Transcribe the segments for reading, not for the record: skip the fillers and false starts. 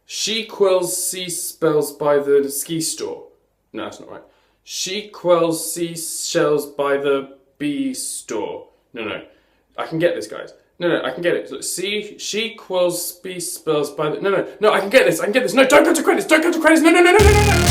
Shequels seashells by the ski store. No, that's not right. Shequels seashells by the bee store. No. I can get this, guys. No, I can get it. Shequels seashells by the... No, I can get this. No, don't go to credits. No.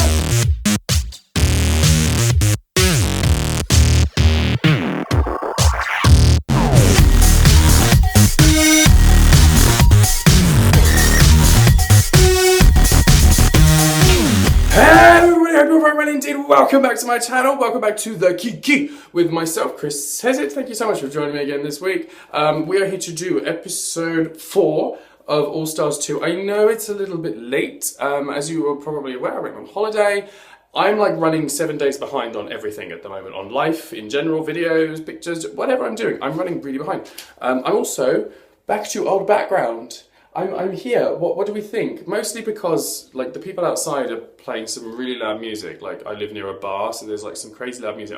Indeed, welcome back to my channel. Welcome back to the Kiki with myself, Chris Says It. Thank you so much for joining me again this week. We are here to do episode 4 of All Stars 2. I know it's a little bit late. As you are probably aware, I went on holiday. I'm like running 7 days behind on everything at the moment, on life in general, videos, pictures, whatever I'm doing. I'm running really behind. I'm also back to old background. I'm here. What do we think? Mostly because like the people outside are playing some really loud music. Like I live near a bar, so there's like some crazy loud music.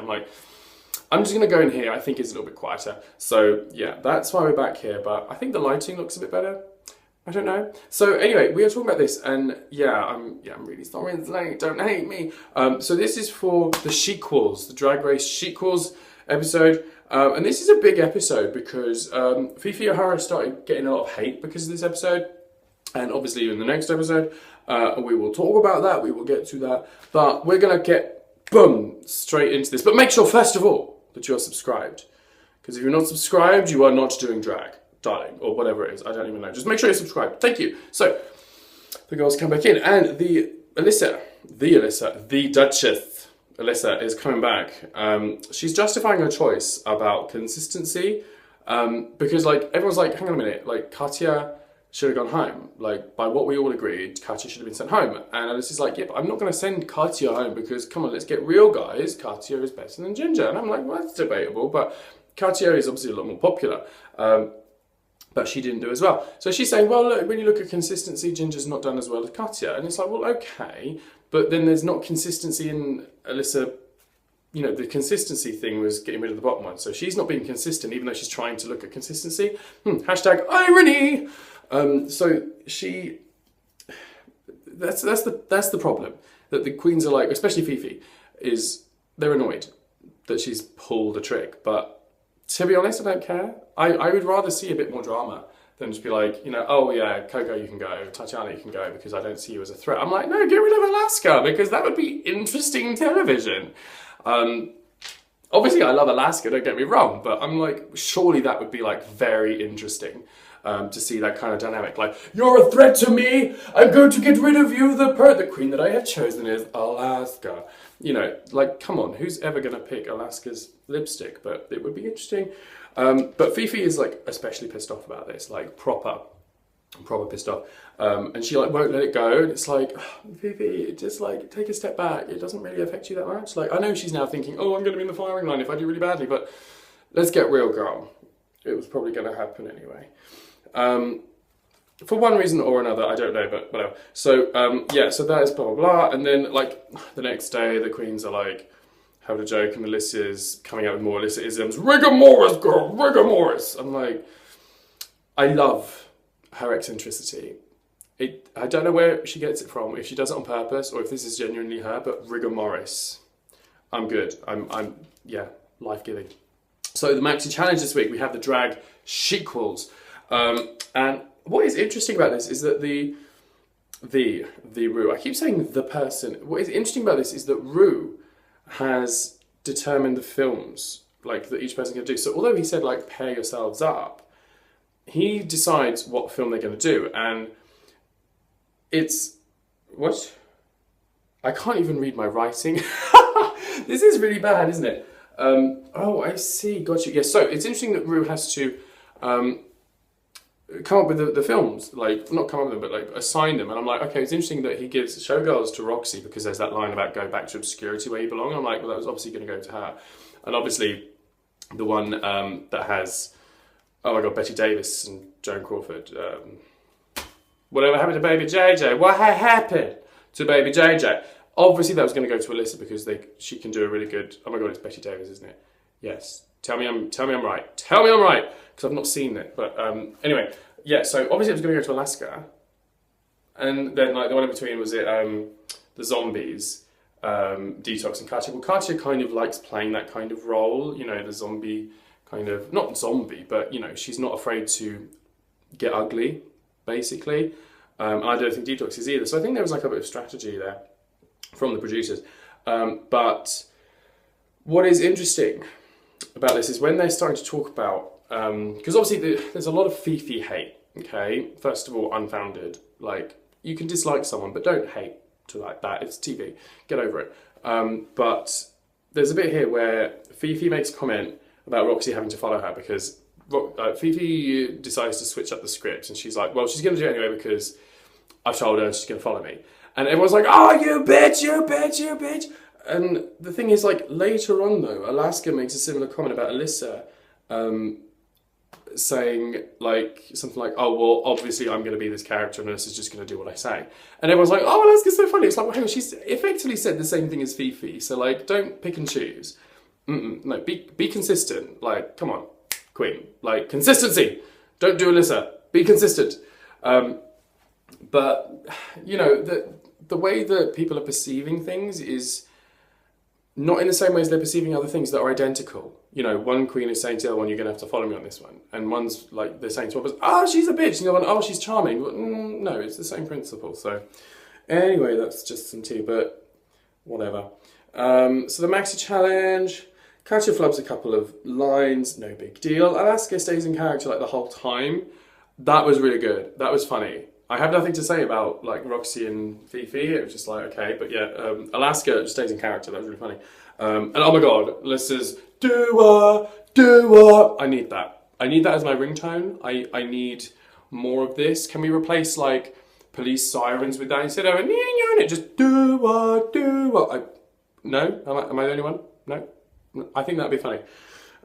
I'm just gonna go in here. I think it's a little bit quieter. So yeah, that's why we're back here. But I think the lighting looks a bit better. I don't know. So anyway, we are talking about this, and I'm really sorry it's late. Don't hate me. So this is for the shequels, the Drag Race shequels episode. And this is a big episode because Fifi O'Hara started getting a lot of hate because of this episode. And obviously in the next episode, we will talk about that. We will get to that. But we're going to get, boom, straight into this. But make sure, first of all, that you're subscribed. Because if you're not subscribed, you are not doing drag, darling, or whatever it is. I don't even know. Just make sure you're subscribed. Thank you. So, the girls come back in. And the Duchess, Alyssa is coming back. She's justifying her choice about consistency because like everyone's like, hang on a minute, like Katya should have gone home. Like by what we all agreed, Katya should have been sent home. And Alyssa's like, yeah, but I'm not going to send Katya home because come on, let's get real, guys. Katya is better than Ginger. And I'm like, well, that's debatable, but Katya is obviously a lot more popular. But she didn't do as well. So she's saying, well, look, when you look at consistency, Ginger's not done as well as Katya. And it's like, well, okay. But then there's not consistency in Alyssa. You know, the consistency thing was getting rid of the bottom one. So she's not being consistent, even though she's trying to look at consistency. Hashtag irony. So she, that's the problem. That the queens are like, especially Fifi, is they're annoyed that she's pulled a trick. But to be honest, I don't care. I would rather see a bit more drama than just be like, you know, oh yeah, Coco, you can go, Tatiana, you can go, because I don't see you as a threat. I'm like, no, get rid of Alaska, because that would be interesting television. Obviously, I love Alaska, don't get me wrong, but I'm like, surely that would be like very interesting to see that kind of dynamic. Like, you're a threat to me, I'm going to get rid of you, the queen that I have chosen is Alaska. You know, like, come on, who's ever going to pick Alaska's lipstick? But it would be interesting. But Fifi is like especially pissed off about this, like proper pissed off. And she like won't let it go. And it's like, Fifi, just like take a step back. It doesn't really affect you that much. Like I know she's now thinking, oh, I'm going to be in the firing line if I do really badly. But let's get real, girl. It was probably going to happen anyway. For one reason or another, I don't know, but whatever. So yeah, so that is blah blah blah. And then like the next day, the queens are like having a joke, and Alyssa's coming out with more Alyssa-isms. Rigor Morris, girl, rigor Morris. I'm like, I love her eccentricity. I don't know where she gets it from, if she does it on purpose or if this is genuinely her, but rigor Morris. I'm good. I'm yeah, life-giving. So the maxi challenge this week, we have the drag shequels. And what is interesting about this is that the Ru, I keep saying the person. What is interesting about this is that Ru has determined the films like that each person can do. So although he said like pair yourselves up, he decides what film they're going to do, and it's what I can't even read my writing. This is really bad, isn't it? Oh, I see. Got you. Yes. So it's interesting that Ru has to come up with the films, like not come up with them, but like assign them. And I'm like, okay, it's interesting that he gives Showgirls to Roxy because there's that line about go back to obscurity where you belong. I'm like, well, that was obviously going to go to her. And obviously the one that has, oh my God, Betty Davis and Joan Crawford. Whatever happened to Baby JJ? What happened to Baby JJ? Obviously that was going to go to Alyssa because she can do a really good, oh my God, it's Betty Davis, isn't it? Yes. Tell me I'm right. Tell me I'm right, because I've not seen it. But anyway, yeah, so obviously it was going to go to Alaska. And then like the one in between was the zombies, Detox and Katya. Well, Katya kind of likes playing that kind of role, you know, the zombie kind of, not zombie, but you know, she's not afraid to get ugly, basically. And I don't think Detox is either. So I think there was like a bit of strategy there from the producers. But what is interesting about this is when they're starting to talk about, because obviously there's a lot of Fifi hate, okay? First of all, unfounded. Like, you can dislike someone, but don't hate to like that. It's TV. Get over it. But there's a bit here where Fifi makes a comment about Roxy having to follow her because Fifi decides to switch up the script, and she's like, well, she's going to do it anyway because I've told her she's going to follow me. And everyone's like, oh, you bitch, you bitch, you bitch. And the thing is, like, later on, though, Alaska makes a similar comment about Alyssa, saying, like, something like, oh, well, obviously I'm going to be this character and Alyssa's just going to do what I say. And everyone's like, oh, Alaska's so funny. It's like, well, hang on, she's effectively said the same thing as Fifi. So, like, don't pick and choose. No, be consistent. Like, come on, Queen. Like, consistency. Don't do Alyssa. Be consistent. But, you know, the way that people are perceiving things is not in the same way as they're perceiving other things that are identical. You know, one queen is saying to the other one, you're going to have to follow me on this one. And one's like, they're saying to others, oh, she's a bitch. And the other one, oh, she's charming. But, no, it's the same principle. So anyway, that's just some tea, but whatever. So the Maxi Challenge, Katya flubs a couple of lines, no big deal. Alaska stays in character like the whole time. That was really good. That was funny. I have nothing to say about like Roxy and Fifi. It was just like, okay, but yeah, Alaska just stays in character. That was really funny. And oh my god, Alyssa's do-a. I need that. I need that as my ringtone. I need more of this. Can we replace like police sirens with that instead of it just do-a. No? Am I the only one? No? I think that'd be funny.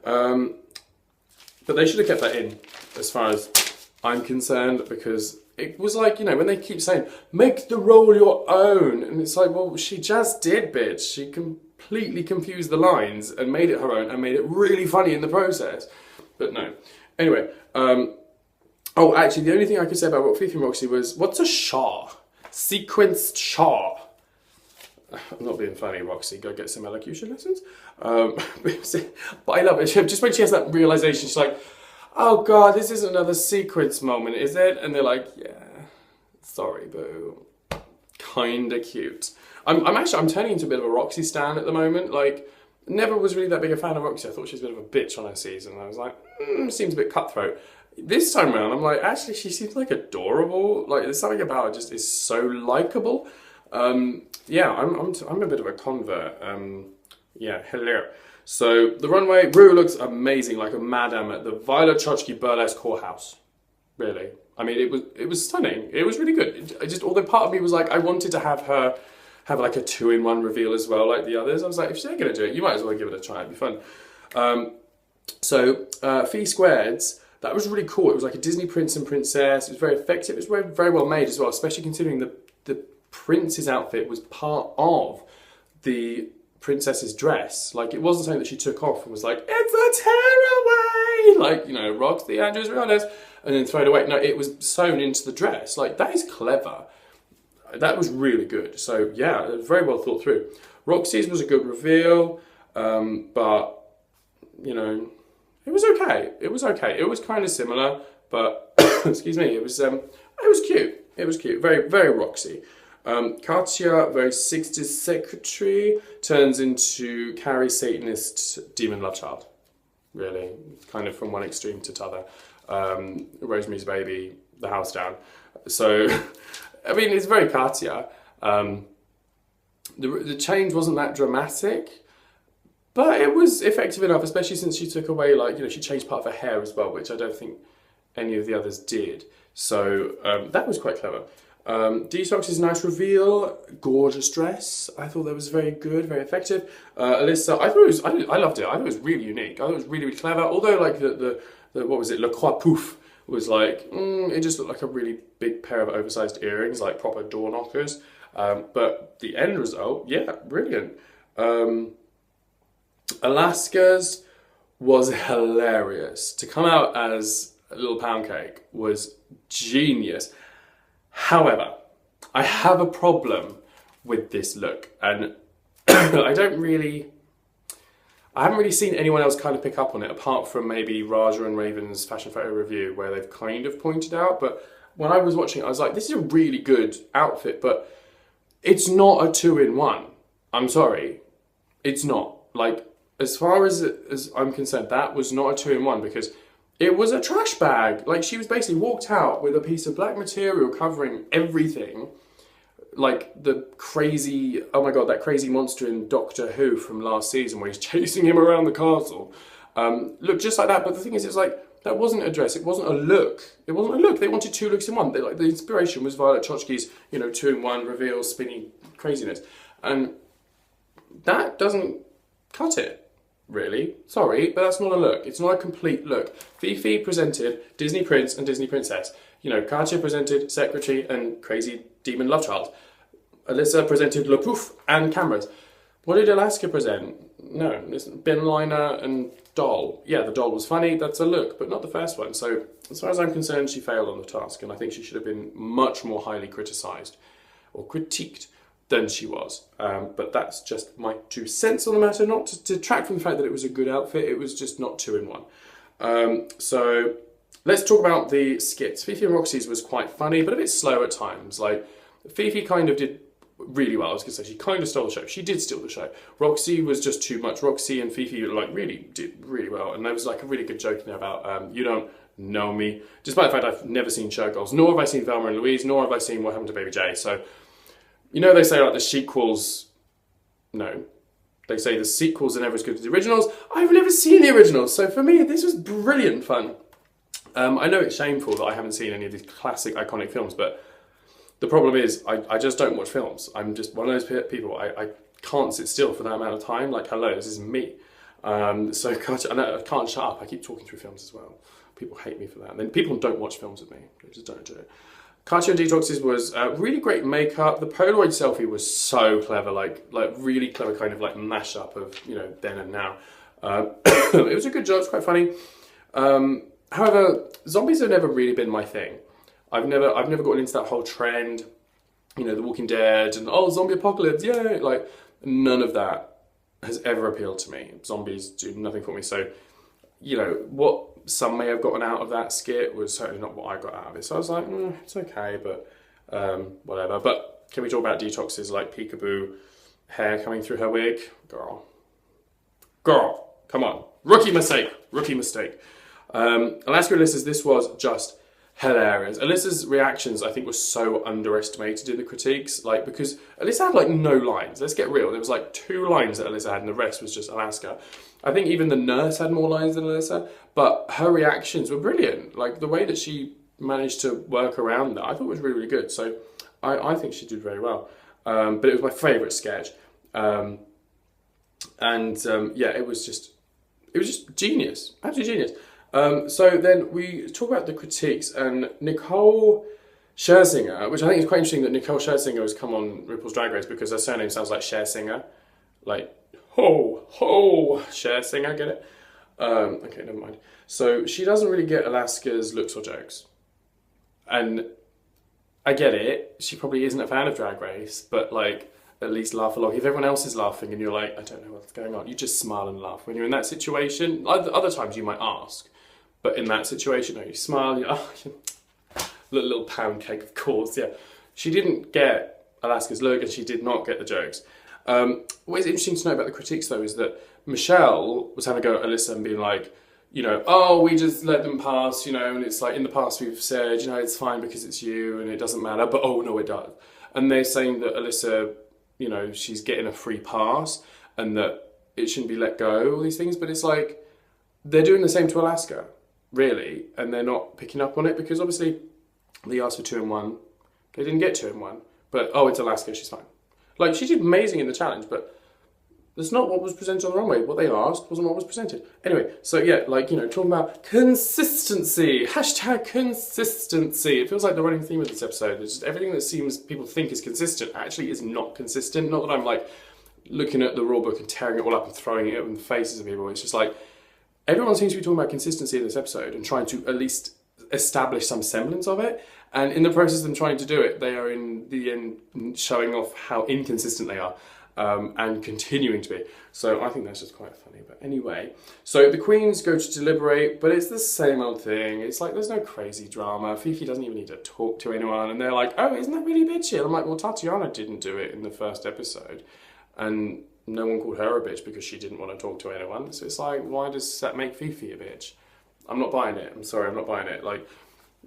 But they should have kept that in as far as I'm concerned, because it was like, you know, when they keep saying, make the role your own. And it's like, well, she just did, bitch. She completely confused the lines and made it her own and made it really funny in the process. But no. Anyway, oh, actually, the only thing I could say about Fifi and Roxy was, what's a Shah? Sequenced Shah. I'm not being funny, Roxy. Go get some elocution lessons. But I love it. Just when she has that realization, she's like, oh god, this isn't another sequence moment, is it? And they're like, yeah, sorry, boo. Kinda cute. I'm turning into a bit of a Roxy stan at the moment. Like, never was really that big a fan of Roxy. I thought she was a bit of a bitch on her season. I was like, seems a bit cutthroat. This time around, I'm like, actually, she seems like adorable. Like, there's something about her just is so likable. Yeah, I'm a bit of a convert. Yeah, hello. So the runway, Ru looks amazing, like a madam at the Violet Chachki Burlesque Whorehouse. Really, I mean, it was stunning. It was really good. Although part of me was like, I wanted to have her have like a 2-in-1 reveal as well, like the others. I was like, if they're gonna do it, you might as well give it a try. It'd be fun. Fee Squared's, that was really cool. It was like a Disney prince and princess. It was very effective. It was very well made as well, especially considering the prince's outfit was part of the princess's dress. Like, it wasn't something that she took off and was like, it's a tearaway, like, you know, rocks the Andrews Rihanna's, and then throw it away. No, it was sewn into the dress. Like, that is clever. That was really good. So yeah, it was very well thought through. Roxy's was a good reveal, but you know, it was okay. It was okay. It was kind of similar, but excuse me, it was cute. It was cute. Very, very Roxy. Katya, very 60s secretary, turns into Carrie Satanist demon love child. Really, kind of from one extreme to the other. Rosemary's Baby, the house down. So, I mean, it's very Katya. The change wasn't that dramatic, but it was effective enough, especially since she took away, like, you know, she changed part of her hair as well, which I don't think any of the others did. So that was quite clever. Detox's nice reveal, gorgeous dress. I thought that was very good, very effective. Alyssa, I loved it. I thought it was really unique. I thought it was really, really clever. Although, like the what was it, Le Croix Pouf was like, it just looked like a really big pair of oversized earrings, like proper door knockers. But the end result, yeah, brilliant. Alaska's was hilarious. To come out as a little pound cake was genius. However, I have a problem with this look, and I haven't really seen anyone else kind of pick up on it, apart from maybe Raja and Raven's fashion photo review, where they've kind of pointed out. But when I was watching it, I was like, this is a really good outfit, but it's not a 2-in-1. I'm sorry. It's not. Like, as far as I'm concerned, that was not a 2-in-1, because it was a trash bag. Like, she was basically walked out with a piece of black material covering everything. Like the crazy, oh my god, that crazy monster in Doctor Who from last season where he's chasing him around the castle. Looked just like that, but the thing is, it's like, that wasn't a dress, it wasn't a look. It wasn't a look, they wanted 2 looks in one. The inspiration was Violet Chachki's, 2-in-1 reveal, spinny craziness. And that doesn't cut it, really. Sorry, but that's not a look. It's not a complete look. Fifi presented Disney Prince and Disney Princess. Katya presented Secretary and Crazy Demon Love Child. Alyssa presented Le Pouf and cameras. What did Alaska present? No, it's bin liner and doll. Yeah, the doll was funny, that's a look, but not the first one. So, as far as I'm concerned, she failed on the task, and I think she should have been much more highly criticised, or critiqued, than she was. But that's just my 2 cents on the matter, not to detract from the fact that it was a good outfit, it was just not 2-in-1. So, let's talk about the skits. Fifi and Roxy's was quite funny, but a bit slow at times. Like, Fifi kind of did really well. I was going to say, she kind of stole the show. She did steal the show. Roxy was just too much. Roxy and Fifi, really did really well. And there was, a really good joke in there about, you don't know me. Despite the fact I've never seen Showgirls, nor have I seen Velma and Louise, nor have I seen What Happened to Baby J. So, they say, the sequels... No. They say the sequels are never as good as the originals. I've never seen the originals. So, for me, this was brilliant fun. I know it's shameful that I haven't seen any of these classic, iconic films, but the problem is I just don't watch films. I'm just one of those people, I can't sit still for that amount of time. Like, hello, this is me. So I can't shut up. I keep talking through films as well. People hate me for that. And then people don't watch films with me. They just don't do it. Katya and Detox's was really great makeup. The Polaroid selfie was so clever, like really clever kind of mashup of, then and now. It was a good job, it's quite funny. However, zombies have never really been my thing. I've never gotten into that whole trend, The Walking Dead and zombie apocalypse, yay! None of that has ever appealed to me. Zombies do nothing for me. So, what some may have gotten out of that skit was certainly not what I got out of it. So I was like, it's okay, but whatever. But can we talk about Detox's peekaboo hair coming through her wig? Girl, come on, rookie mistake. Alaska and Alyssa's, this was just hilarious. Alyssa's reactions, I think, were so underestimated in the critiques, because Alyssa had no lines. Let's get real. There was 2 lines that Alyssa had, and the rest was just Alaska. I think even the nurse had more lines than Alyssa, but her reactions were brilliant. The way that she managed to work around that, I thought was really, really good. So I think she did very well. But it was my favourite sketch. Yeah, it was just genius, absolutely genius. So then we talk about the critiques, and Nicole Scherzinger, which I think is quite interesting that Nicole Scherzinger has come on RuPaul's Drag Race because her surname sounds like Scherzinger. Scherzinger, get it? Okay, never mind. So she doesn't really get Alaska's looks or jokes. And I get it, she probably isn't a fan of Drag Race, but at least laugh along. If everyone else is laughing and you're I don't know what's going on, you just smile and laugh. When you're in that situation, other times you might ask, but in that situation, no, you smile, little pound cake, of course, yeah. She didn't get Alaska's look and she did not get the jokes. What is interesting to know about the critiques though is that Michelle was having a go at Alyssa and being we just let them pass, and it's in the past we've said, it's fine because it's you and it doesn't matter, but oh no, it does. And they're saying that Alyssa, she's getting a free pass and that it shouldn't be let go, all these things, but it's they're doing the same to Alaska, really, and they're not picking up on it because obviously they asked for 2-in-1, they didn't get 2-in-1, but it's Alaska, she's fine. She did amazing in the challenge, but that's not what was presented on the runway. What they asked wasn't what was presented. Anyway, so yeah, talking about consistency, #consistency. It feels like the running theme of this episode. It's just everything that seems people think is consistent actually is not consistent. Not that I'm looking at the rule book and tearing it all up and throwing it in the faces of people. It's just everyone seems to be talking about consistency in this episode and trying to at least establish some semblance of it. And in the process of them trying to do it, they are in the end showing off how inconsistent they are, and continuing to be. So I think that's just quite funny. But anyway, so the queens go to deliberate, but it's the same old thing. It's like there's no crazy drama. Fifi doesn't even need to talk to anyone, and they're like, "Oh, isn't that really bitchy?" And I'm like, "Well, Tatiana didn't do it in the first episode, and no one called her a bitch because she didn't want to talk to anyone." So it's like, why does that make Fifi a bitch? I'm not buying it. I'm sorry, I'm not buying it. Like,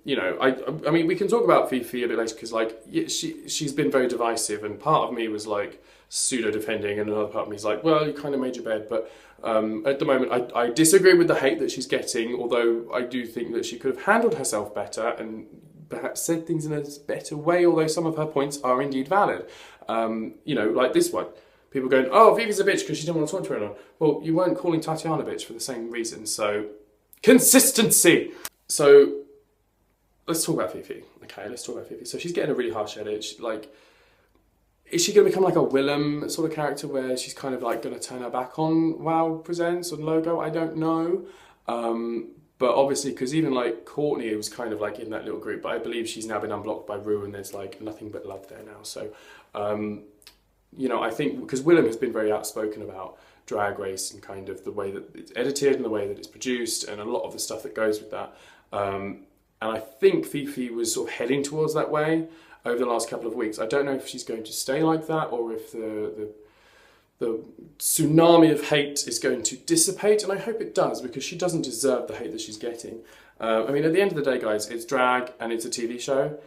you know, I mean, we can talk about Fifi a bit later because, like, yeah, she's been very divisive, and part of me was like pseudo defending, and another part of me is like, well, you kind of made your bed. But at the moment, I disagree with the hate that she's getting. Although I do think that she could have handled herself better and perhaps said things in a better way. Although some of her points are indeed valid. You know, like this one. People going, "Oh, Fifi's a bitch because she didn't want to talk to anyone." Well, you weren't calling Tatiana a bitch for the same reason. So consistency. So let's talk about Fifi. Okay, let's talk about Fifi. So she's getting a really harsh edit. Is she going to become like a Willem sort of character where she's kind of like going to turn her back on WoW Presents and Logo? I don't know. But obviously, because even like Courtney was kind of like in that little group, but I believe she's now been unblocked by Rue, and there's like nothing but love there now. So, you know, I think because Willem has been very outspoken about Drag Race and kind of the way that it's edited and the way that it's produced and a lot of the stuff that goes with that. And I think Fifi was sort of heading towards that way over the last couple of weeks. I don't know if she's going to stay like that or if the tsunami of hate is going to dissipate, and I hope it does because she doesn't deserve the hate that she's getting. I mean, at the end of the day, guys, it's drag and it's a TV show.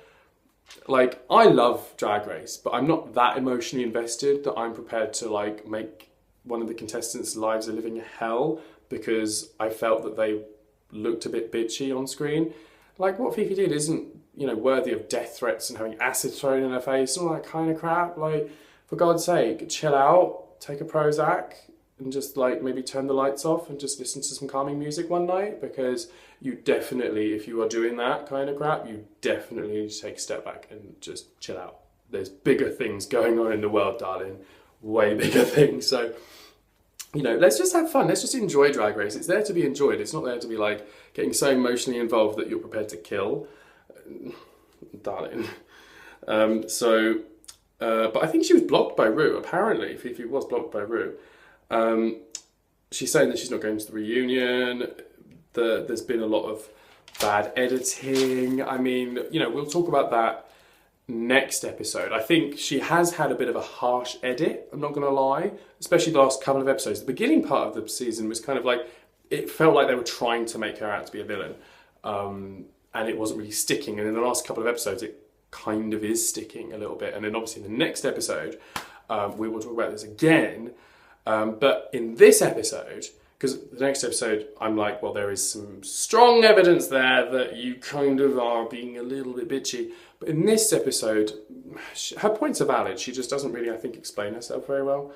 Like, I love Drag Race, but I'm not that emotionally invested that I'm prepared to like make one of the contestants' lives a living hell because I felt that they looked a bit bitchy on screen. Like, what Fifi did isn't, you know, worthy of death threats and having acid thrown in her face and all that kind of crap. Like, for God's sake, chill out, take a Prozac, and just, like, maybe turn the lights off and just listen to some calming music one night, because you definitely, if you are doing that kind of crap, you definitely need to take a step back and just chill out. There's bigger things going on in the world, darling. Way bigger things. So, you know, let's just have fun. Let's just enjoy Drag Race. It's there to be enjoyed. It's not there to be like getting so emotionally involved that you're prepared to kill. Darling. But I think she was blocked by Rue. Apparently, Fifi was blocked by Rue. She's saying that she's not going to the reunion. There's been a lot of bad editing. I mean, you know, we'll talk about that next episode. I think she has had a bit of a harsh edit, I'm not going to lie, especially the last couple of episodes. The beginning part of the season was kind of like, it felt like they were trying to make her out to be a villain, and it wasn't really sticking. And in the last couple of episodes, it kind of is sticking a little bit. And then obviously in the next episode, we will talk about this again. But in this episode, because the next episode, I'm like, well, there is some strong evidence there that you kind of are being a little bit bitchy. But in this episode, her points are valid. She just doesn't really, I think, explain herself very well.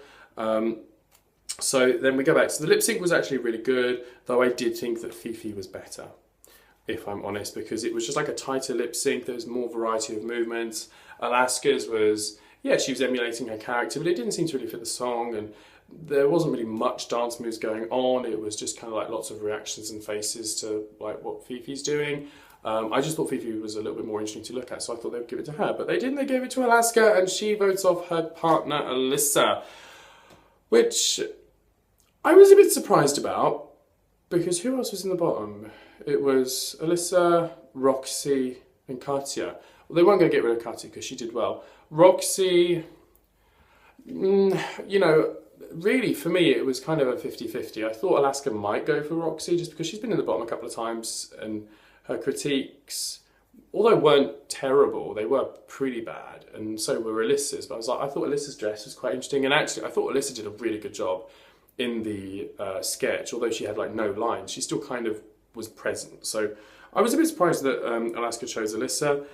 So then we go back. So the lip sync was actually really good, though I did think that Fifi was better, if I'm honest, because it was just like a tighter lip sync. There was more variety of movements. Alaska's was, yeah, she was emulating her character, but it didn't seem to really fit the song, and there wasn't really much dance moves going on. It was just kind of like lots of reactions and faces to like what Fifi's doing. I just thought Fifi was a little bit more interesting to look at, so I thought they would give it to her. But they didn't, they gave it to Alaska, and she votes off her partner, Alyssa, which I was a bit surprised about, because who else was in the bottom? It was Alyssa, Roxy, and Katya. Well, they weren't going to get rid of Katya because she did well. Roxy, you know, really, for me, it was kind of a 50-50. I thought Alaska might go for Roxy just because she's been in the bottom a couple of times, and her critiques, although weren't terrible, they were pretty bad, and so were Alyssa's. But I thought Alyssa's dress was quite interesting, and actually I thought Alyssa did a really good job in the sketch. Although she had like no lines, she still kind of was present. So I was a bit surprised that Alaska chose Alyssa.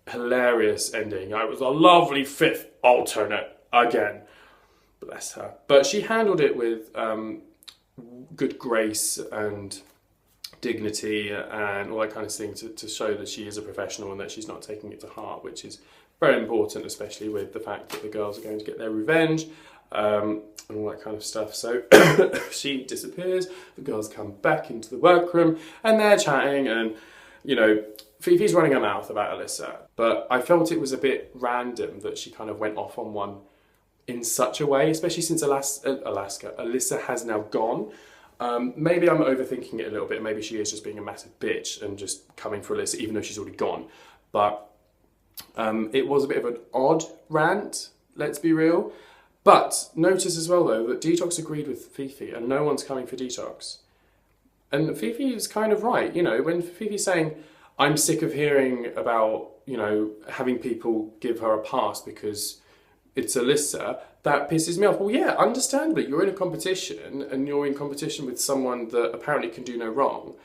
Hilarious ending. I was a lovely fifth alternate again. Bless her. But she handled it with good grace and dignity and all that kind of thing to show that she is a professional and that she's not taking it to heart, which is very important, especially with the fact that the girls are going to get their revenge and all that kind of stuff. So she disappears, the girls come back into the workroom and they're chatting, and you know, Fifi's running her mouth about Alyssa, but I felt it was a bit random that she kind of went off on one in such a way, especially since Alyssa has now gone. Maybe I'm overthinking it a little bit. Maybe she is just being a massive bitch and just coming for Alyssa, even though she's already gone. But it was a bit of an odd rant, let's be real. But notice as well, though, that Detox agreed with Fifi and no one's coming for Detox. And Fifi is kind of right. You know, when Fifi's saying, I'm sick of hearing about, you know, having people give her a pass because it's Alyssa, that pisses me off. Well, yeah, understandably, you're in a competition and you're in competition with someone that apparently can do no wrong,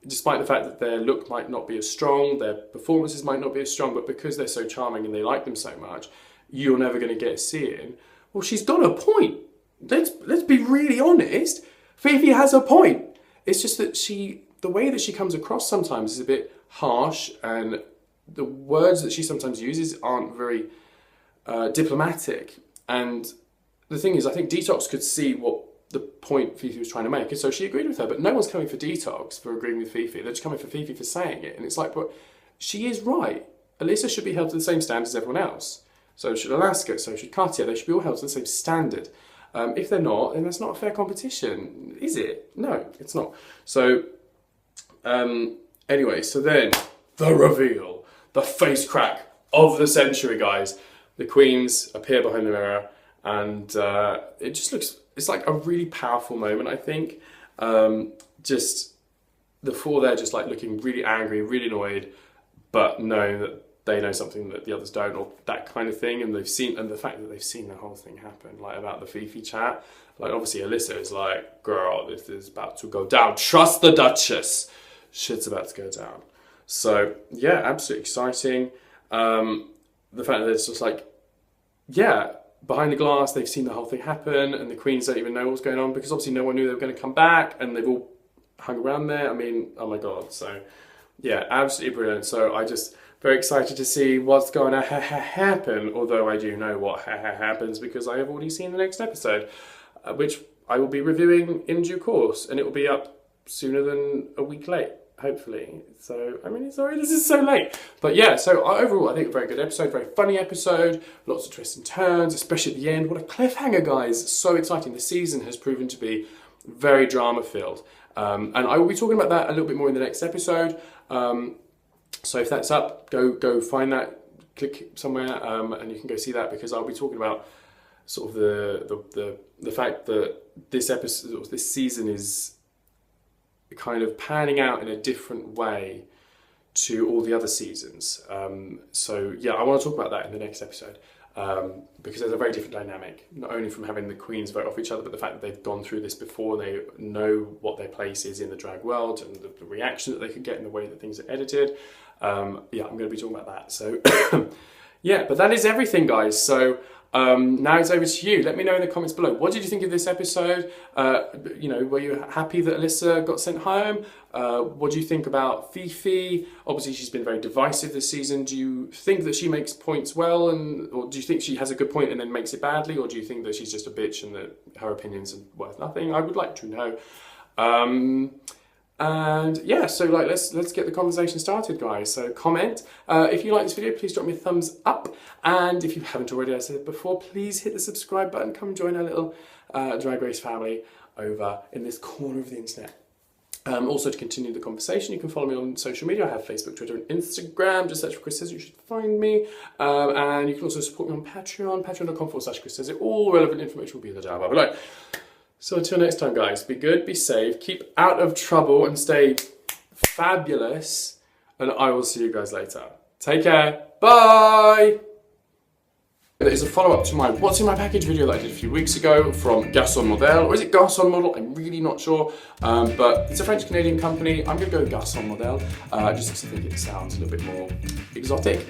despite the fact that their look might not be as strong, their performances might not be as strong, but because they're so charming and they like them so much, you're never going to get a see in. Well, she's got a point. Let's be really honest. Fifi has a point. It's just that the way that she comes across sometimes is a bit harsh, and the words that she sometimes uses aren't very diplomatic. And the thing is, I think Detox could see what the point Fifi was trying to make, and so she agreed with her. But no one's coming for Detox for agreeing with Fifi. They're just coming for Fifi for saying it. And it's like, but she is right. Alyssa should be held to the same standard as everyone else. So should Alaska, so should Katya. They should be all held to the same standard. If they're not, then that's not a fair competition, is it? No, it's not. So, anyway, so then the reveal, the face crack of the century, guys. The queens appear behind the mirror, and it just looks, it's like a really powerful moment, I think. Just the four there just like looking really angry, really annoyed, but knowing that they know something that the others don't, or that kind of thing, and they've seen, and the fact that they've seen the whole thing happen, like about the Fifi chat, like obviously Alyssa is like, girl, this is about to go down, trust the Duchess, shit's about to go down. So yeah, absolutely exciting. The fact that it's just like, yeah, behind the glass, they've seen the whole thing happen, and the queens don't even know what's going on, because obviously no one knew they were going to come back, and they've all hung around there. I mean, oh my god. So yeah, absolutely brilliant. So I just very excited to see what's going to happen, although I do know what happens because I have already seen the next episode, which I will be reviewing in due course, and it will be up sooner than a week late, hopefully. So, I mean, sorry, this is so late. But yeah, so overall, I think a very good episode, very funny episode, lots of twists and turns, especially at the end. What a cliffhanger, guys. So exciting. The season has proven to be very drama-filled. And I will be talking about that a little bit more in the next episode. So if that's up, go find that, click somewhere, and you can go see that, because I'll be talking about sort of the fact that this episode, this season is kind of panning out in a different way to all the other seasons. So yeah, I want to talk about that in the next episode, because there's a very different dynamic, not only from having the queens vote off each other, but the fact that they've gone through this before, they know what their place is in the drag world, and the reaction that they could get in the way that things are edited. Yeah, I'm going to be talking about that. So yeah, but that is everything, guys. So now it's over to you. Let me know in the comments below. What did you think of this episode? You know, were you happy that Alyssa got sent home? What do you think about Fifi? Obviously, she's been very divisive this season. Do you think that she makes points well, or do you think she has a good point and then makes it badly, or do you think that she's just a bitch and that her opinions are worth nothing? I would like to know. And yeah, so like let's get the conversation started, guys. So comment. If you like this video, please drop me a thumbs up, and if you haven't already, as I said before, please hit the subscribe button. Come join our little Drag Race family over in this corner of the internet. Also, to continue the conversation, you can follow me on social media. I have Facebook, Twitter, and Instagram. Just search for Chris Says, you should find me. And you can also support me on Patreon, patreon.com/Chris Says. All relevant information will be in the down bar below. So until next time, guys, be good, be safe, keep out of trouble, and stay fabulous. And I will see you guys later. Take care. Bye. There is a follow-up to my What's in My Package video that I did a few weeks ago from Garçon Model, or is it Garçon Model? I'm really not sure, but it's a French-Canadian company. I'm going to go with Garçon Model, just because I think it sounds a little bit more exotic.